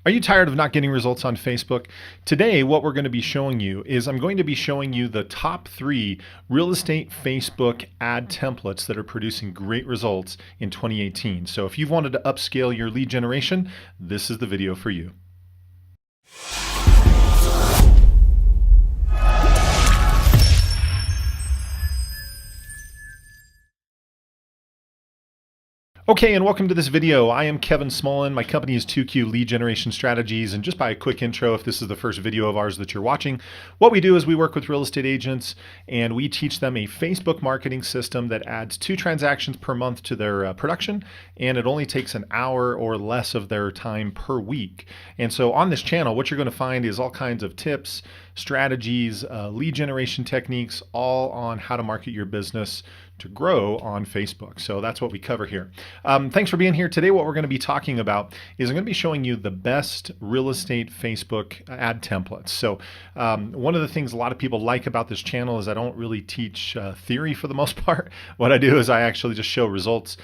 Are you tired of not getting results on Facebook? Today, what we're going to be showing you is I'm going to be showing you the top 3 real estate Facebook ad templates that are producing great results in 2018. So if you've wanted to upscale your lead generation, this is the video for you. Okay, and welcome to this video. I am Kevin Smullin. My company is 2Q Lead Generation Strategies. And just by a quick intro, if this is the first video of ours that you're watching, what we do is we work with real estate agents and we teach them a Facebook marketing system that adds 2 transactions per month to their production. And it only takes an hour or less of their time per week. And so on this channel, what you're going to find is all kinds of tips, strategies, lead generation techniques, all on how to market your business to grow on Facebook. So that's what we cover here. Thanks for being here. Today what we're going to be talking about is I'm going to be showing you the best real estate Facebook ad templates. So one of the things a lot of people like about this channel is I don't really teach theory for the most part. What I do is I actually just show results,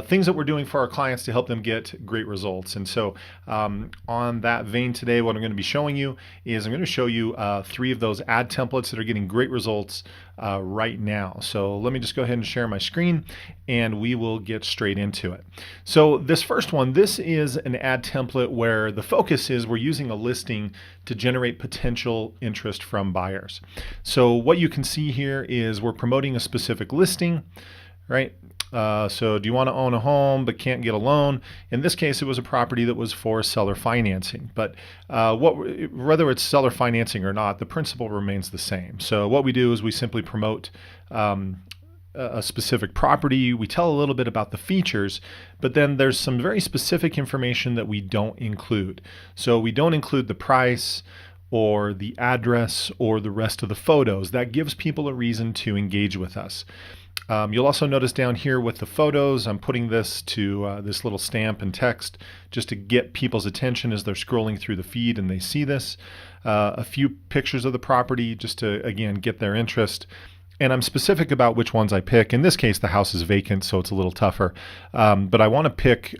things that we're doing for our clients to help them get great results. And so on that vein today, what I'm going to be showing you is I'm going to show you 3 of those ad templates that are getting great results right now. So let me just go ahead and share my screen and we will get straight into it. So this first one, this is an ad template where the focus is we're using a listing to generate potential interest from buyers. So what you can see here is we're promoting a specific listing, right? So do you want to own a home but can't get a loan? In this case, it was a property that was for seller financing. But whether it's seller financing or not, the principle remains the same. So what we do is we simply promote a specific property. We tell a little bit about the features, but then there's some very specific information that we don't include. So we don't include the price or the address or the rest of the photos. That gives people a reason to engage with us. You'll also notice down here with the photos, I'm putting this to this little stamp and text just to get people's attention as they're scrolling through the feed and they see this. A few pictures of the property just to, again, get their interest. And I'm specific about which ones I pick. In this case, the house is vacant, so it's a little tougher. But I want to pick,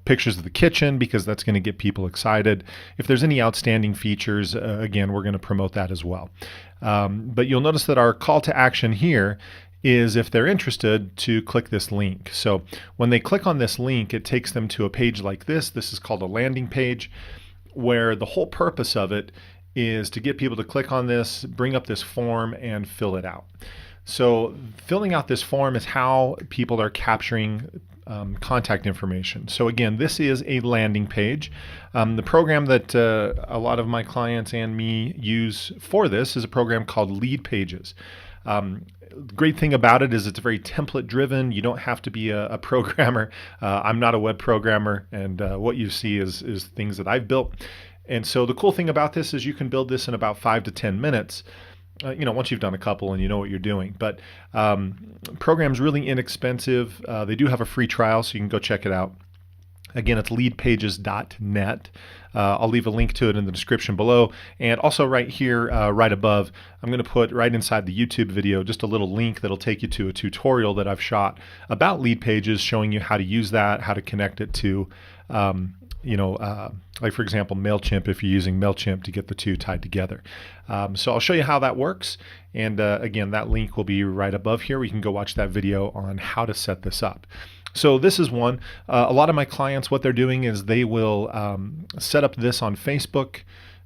pictures of the kitchen because that's going to get people excited. If there's any outstanding features, again, we're going to promote that as well. But you'll notice that our call to action here is if they're interested to click this link. So when they click on this link, it takes them to a page like this. This is called a landing page, where the whole purpose of it is to get people to click on this, bring up this form, and fill it out. So filling out this form is how people are capturing contact information. So again, this is a landing page. The program that a lot of my clients and me use for this is a program called Lead Pages. Great thing about it is it's very template driven. You don't have to be a programmer. I'm not a web programmer, and what you see is things that I've built. And so the cool thing about this is you can build this in about 5 to 10 minutes. Once you've done a couple and you know what you're doing. But program's really inexpensive. They do have a free trial, so you can go check it out. Again, it's leadpages.net. I'll leave a link to it in the description below. And also right here, right above, I'm going to put right inside the YouTube video just a little link that'll take you to a tutorial that I've shot about lead pages, showing you how to use that, how to connect it to, like for example, MailChimp, if you're using MailChimp to get the two tied together. So I'll show you how that works. And again, that link will be right above here. We can go watch that video on how to set this up. So this is one. A lot of my clients, what they're doing is they will set up this on Facebook.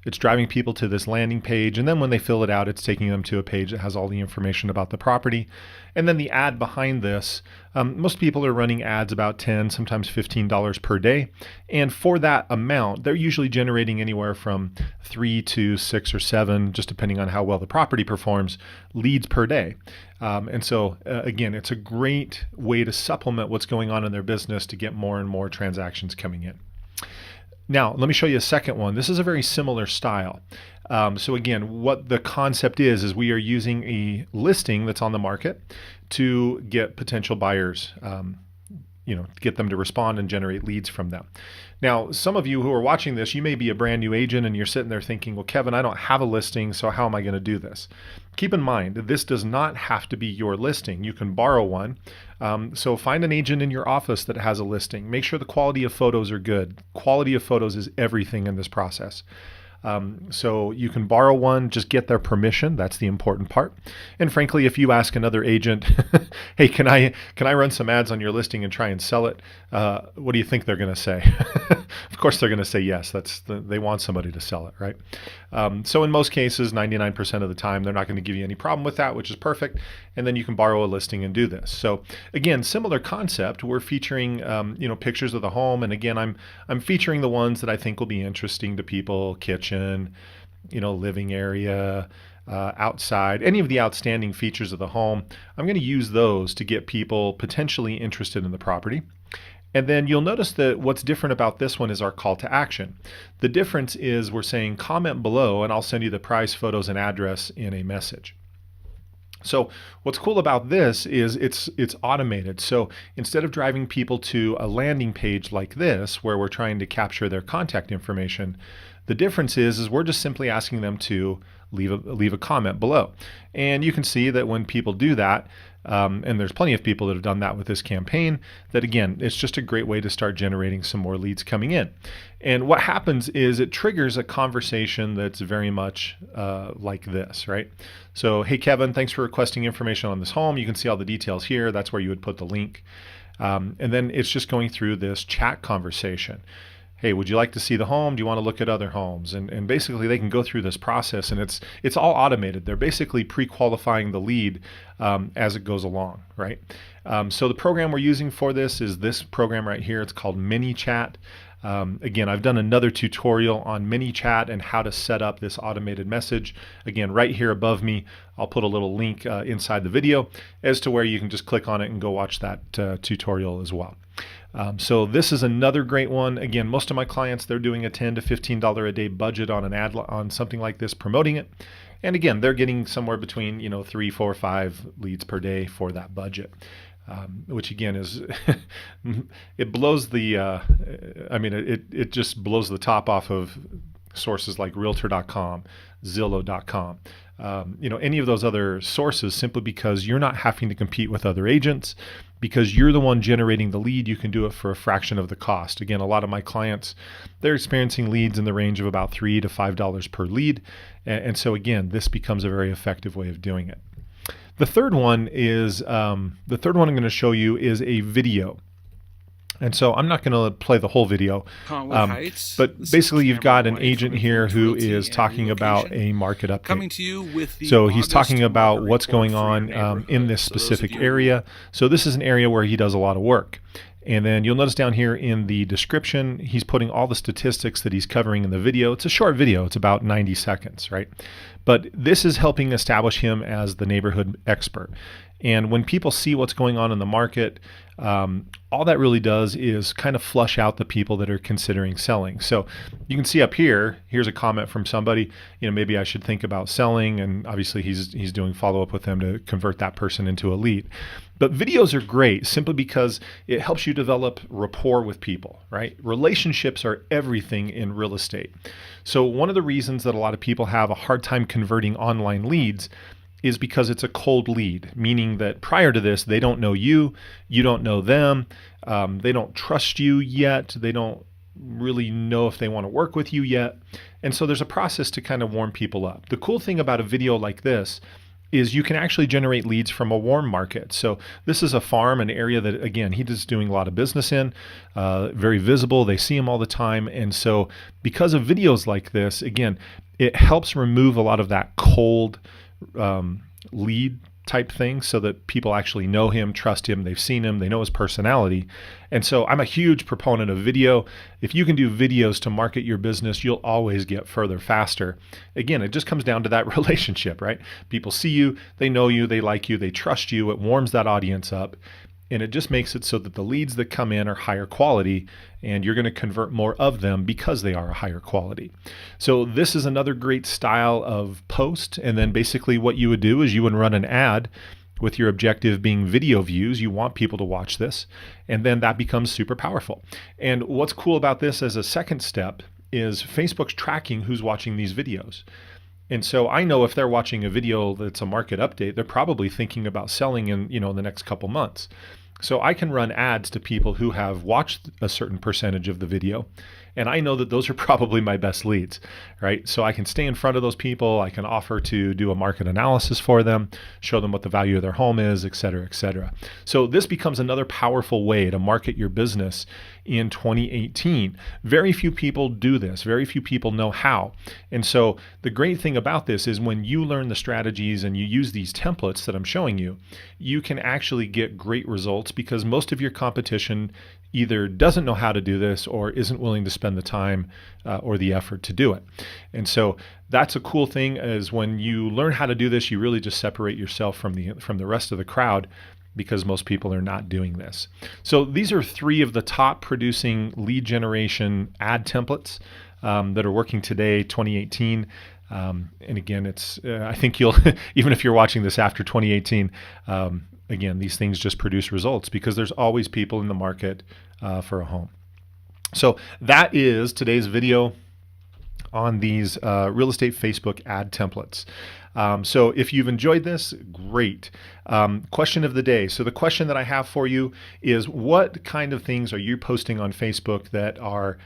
It's driving people to this landing page, and then when they fill it out, it's taking them to a page that has all the information about the property. And then the ad behind this, most people are running ads about $10, sometimes $15 per day. And for that amount, they're usually generating anywhere from 3 to 6 or 7, just depending on how well the property performs, leads per day. And so again, it's a great way to supplement what's going on in their business to get more and more transactions coming in. Now, let me show you a second one. This is a very similar style. So again, what the concept is we are using a listing that's on the market to get potential buyers get them to respond and generate leads from them. Now, some of you who are watching this, you may be a brand new agent and you're sitting there thinking, well, Kevin, I don't have a listing, so how am I going to do this? Keep in mind, this does not have to be your listing. You can borrow one. So find an agent in your office that has a listing. Make sure the quality of photos are good. Quality of photos is everything in this process. So you can borrow one, just get their permission. That's the important part. And frankly, if you ask another agent, hey, can I run some ads on your listing and try and sell it? What do you think they're going to say? Of course, they're going to say yes. They want somebody to sell it, right? So in most cases, 99% of the time, they're not going to give you any problem with that, which is perfect. And then you can borrow a listing and do this. So again, similar concept. We're featuring pictures of the home, and again, I'm featuring the ones that I think will be interesting to people: kitchen, living area, outside, any of the outstanding features of the home. I'm going to use those to get people potentially interested in the property. And then you'll notice that what's different about this one is our call to action. The difference is we're saying comment below and I'll send you the price, photos, and address in a message. So what's cool about this is it's automated. So instead of driving people to a landing page like this, where we're trying to capture their contact information, the difference is we're just simply asking them to leave a comment below. And you can see that when people do that, and there's plenty of people that have done that with this campaign, that again, it's just a great way to start generating some more leads coming in. And what happens is it triggers a conversation that's very much like this, right? So, hey, Kevin, thanks for requesting information on this home. You can see all the details here. That's where you would put the link. And then it's just going through this chat conversation. Hey, would you like to see the home? Do you want to look at other homes? And basically they can go through this process, and it's all automated. They're basically pre-qualifying the lead as it goes along, right? So the program we're using for this is this program right here. It's called ManyChat. Again, I've done another tutorial on ManyChat and how to set up this automated message. Again, right here above me, I'll put a little link inside the video as to where you can just click on it and go watch that tutorial as well. So this is another great one. Again, most of my clients, they're doing a $10 to $15 a day budget on an ad on something like this, promoting it. And again, they're getting somewhere between 3, 4, 5 leads per day for that budget. Which again is, it blows the, it just blows the top off of sources like Realtor.com, Zillow.com, any of those other sources, simply because you're not having to compete with other agents, because you're the one generating the lead. You can do it for a fraction of the cost. Again, a lot of my clients, they're experiencing leads in the range of about $3 to $5 per lead. And so again, this becomes a very effective way of doing it. The third one I'm going to show you is a video. And so I'm not going to play the whole video, but basically you've got an agent here who is talking about a market update. Coming to you with the so he's talking about what's going on in this specific area. So this is an area where he does a lot of work. And then you'll notice down here in the description, he's putting all the statistics that he's covering in the video. It's a short video. It's about 90 seconds, right? But this is helping establish him as the neighborhood expert. And when people see what's going on in the market, all that really does is kind of flush out the people that are considering selling. So you can see up here, here's a comment from somebody, maybe I should think about selling. And obviously he's doing follow-up with them to convert that person into a lead. But videos are great simply because it helps you develop rapport with people, right? Relationships are everything in real estate. So one of the reasons that a lot of people have a hard time converting online leads is because it's a cold lead, meaning that prior to this, they don't know you, you don't know them, they don't trust you yet, they don't really know if they want to work with you yet. And so there's a process to kind of warm people up. The cool thing about a video like this is you can actually generate leads from a warm market. So this is a farm, an area that, again, he is doing a lot of business in, very visible. They see him all the time. And so because of videos like this, again, it helps remove a lot of that cold lead type thing, so that people actually know him, trust him, they've seen him, they know his personality. And so I'm a huge proponent of video. If you can do videos to market your business, you'll always get further faster. Again, it just comes down to that relationship, right? People see you, they know you, they like you, they trust you. It warms that audience up. And it just makes it so that the leads that come in are higher quality, and you're going to convert more of them because they are a higher quality. So this is another great style of post. And then basically what you would do is you would run an ad with your objective being video views. You want people to watch this, and then that becomes super powerful. And what's cool about this as a second step is Facebook's tracking who's watching these videos. And so I know if they're watching a video that's a market update, they're probably thinking about selling in, the next couple months. So I can run ads to people who have watched a certain percentage of the video, and I know that those are probably my best leads, right? So I can stay in front of those people. I can offer to do a market analysis for them, show them what the value of their home is, et cetera, et cetera. So this becomes another powerful way to market your business in 2018. Very few people do this. Very few people know how. And so the great thing about this is when you learn the strategies and you use these templates that I'm showing you, you can actually get great results because most of your competition either doesn't know how to do this or isn't willing to spend the time or the effort to do it. And so that's a cool thing is when you learn how to do this, you really just separate yourself from the rest of the crowd because most people are not doing this. So these are 3 of the top producing lead generation ad templates that are working today, 2018. And again, it's I think you'll, even if you're watching this after 2018, again, these things just produce results because there's always people in the market for a home. So that is today's video on these real estate Facebook ad templates. So if you've enjoyed this, great. Question of the day. So the question that I have for you is, what kind of things are you posting on Facebook that are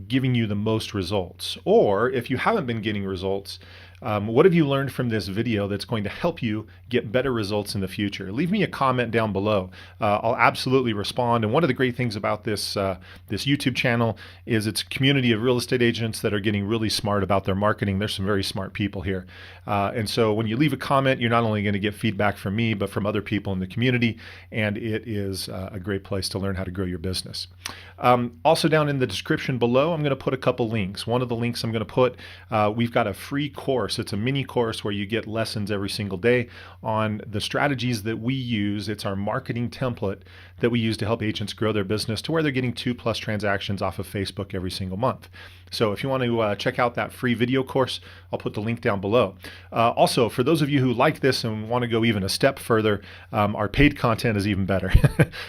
giving you the most results? Or if you haven't been getting results, what have you learned from this video that's going to help you get better results in the future? Leave me a comment down below. I'll absolutely respond. And one of the great things about this YouTube channel is it's a community of real estate agents that are getting really smart about their marketing. There's some very smart people here. And so when you leave a comment, you're not only going to get feedback from me, but from other people in the community. And it is a great place to learn how to grow your business. Also down in the description below, I'm going to put a couple links. One of the links I'm going to put, we've got a free course. It's a mini course where you get lessons every single day on the strategies that we use. It's our marketing template that we use to help agents grow their business to where they're getting 2+ transactions off of Facebook every single month. So if you want to check out that free video course, I'll put the link down below. Also, for those of you who like this and want to go even a step further, our paid content is even better.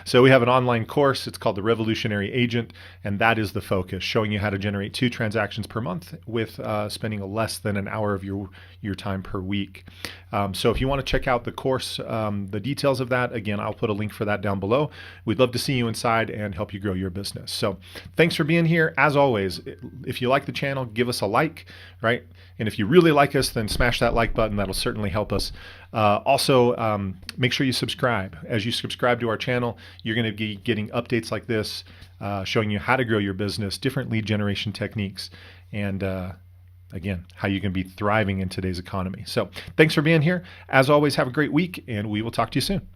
So we have an online course. It's called The Revolutionary Agent, and that is the focus, showing you how to generate 2 transactions per month with spending less than an hour of your time per week. So if you want to check out the course, the details of that, again, I'll put a link for that down below. We'd love to see you inside and help you grow your business. So thanks for being here. As always, if you like the channel, give us a like, right? And if you really like us, then smash that like button. That'll certainly help us. Also, make sure you subscribe. As you subscribe to our channel, you're going to be getting updates like this, showing you how to grow your business, different lead generation techniques, and again, how you can be thriving in today's economy. So thanks for being here. As always, have a great week, and we will talk to you soon.